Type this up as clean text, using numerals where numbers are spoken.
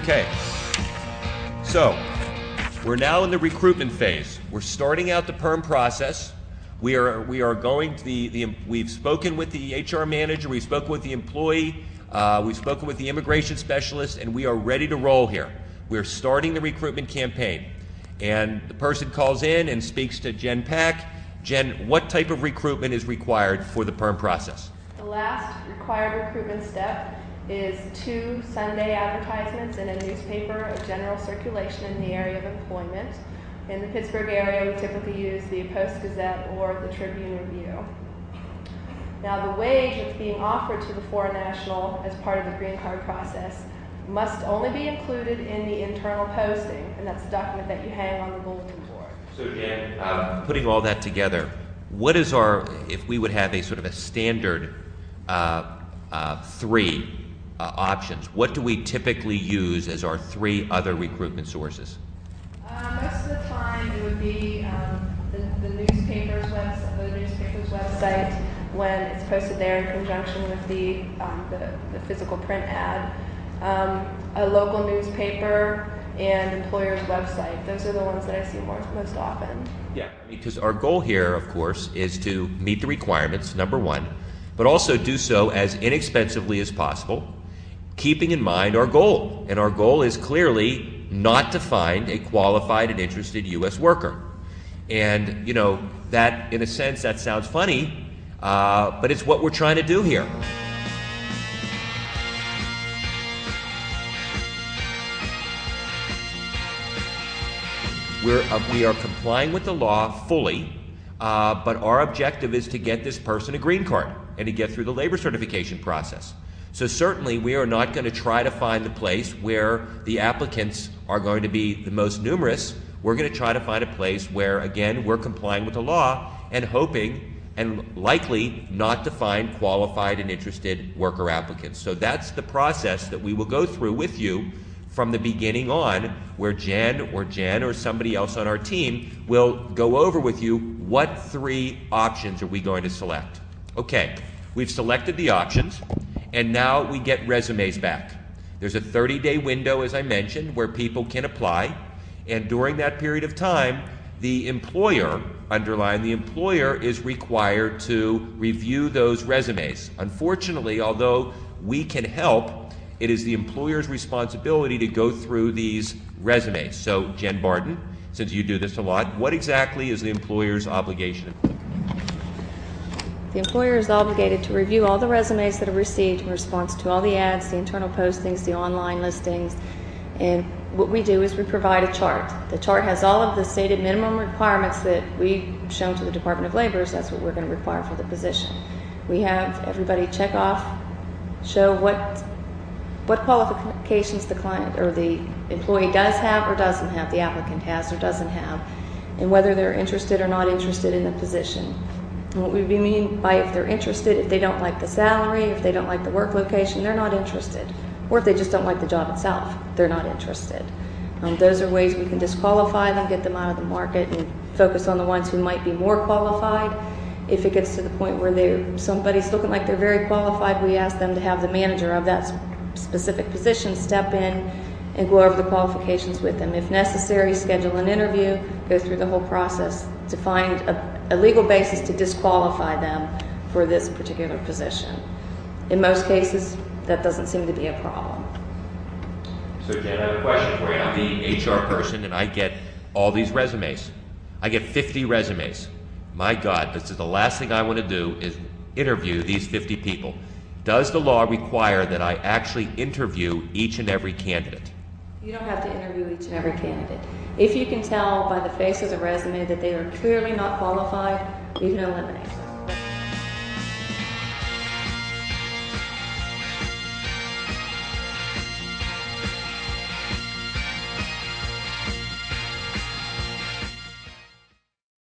Okay, so we're now in the recruitment phase. We're starting out the PERM process. We are going to we've spoken with the HR manager, we've spoken with the employee, we've spoken with the immigration specialist, and we are ready to roll here. We're starting the recruitment campaign. And the person calls in and speaks to Jen Pack. Jen, what type of recruitment is required for the PERM process? The last required recruitment step is 2 Sunday advertisements in a newspaper of general circulation in the area of employment. In the Pittsburgh area, we typically use the Post-Gazette or the Tribune Review. Now, the wage that's being offered to the foreign national as part of the green card process must only be included in the internal posting, and that's a document that you hang on the bulletin board. So Jen, putting all that together, what is if we would have a sort of a standard 3 options, what do we typically use as our 3 other recruitment sources? Most of the time it would be the newspaper's website when it's posted there in conjunction with the physical print ad, a local newspaper, and employer's website. Those are the ones that I see most often. Yeah, because our goal here, of course, is to meet the requirements, number 1, but also do so as inexpensively as possible, keeping in mind our goal. And our goal is clearly not to find a qualified and interested U.S. worker. And, you know, that, in a sense, that sounds funny, but it's what we're trying to do here. We are complying with the law fully, but our objective is to get this person a green card and to get through the labor certification process. So certainly we are not going to try to find the place where the applicants are going to be the most numerous. We're going to try to find a place where, again, we're complying with the law and hoping and likely not to find qualified and interested worker applicants. So that's the process that we will go through with you from the beginning on, where Jen or somebody else on our team will go over with you what 3 options are we going to select. Okay, we've selected the options, and now we get resumes back. There's a 30-day window, as I mentioned, where people can apply, and during that period of time, the employer, underline the employer, is required to review those resumes. Unfortunately, although we can help, it is the employer's responsibility to go through these resumes. So, Jen Barton, since you do this a lot, what exactly is the employer's obligation? The employer is obligated to review all the resumes that are received in response to all the ads, the internal postings, the online listings, and what we do is we provide a chart. The chart has all of the stated minimum requirements that we've shown to the Department of Labor, so that's what we're going to require for the position. We have everybody check off, show what qualifications the client or the employee does have or doesn't have, the applicant has or doesn't have, and whether they're interested or not interested in the position. And what we mean by if they're interested, if they don't like the salary, if they don't like the work location, they're not interested. Or if they just don't like the job itself, they're not interested. Those are ways we can disqualify them, get them out of the market, and focus on the ones who might be more qualified. If it gets to the point where somebody's looking like they're very qualified, we ask them to have the manager of that specific position step in and go over the qualifications with them. If necessary, schedule an interview, go through the whole process to find a legal basis to disqualify them for this particular position. In most cases, that doesn't seem to be a problem. So Jen, I have a question for you. I'm the HR person and I get all these resumes. I get 50 resumes. My God, this is the last thing I want to do is interview these 50 people. Does the law require that I actually interview each and every candidate? You don't have to interview each and every candidate. If you can tell by the face of the resume that they are clearly not qualified, you can eliminate them.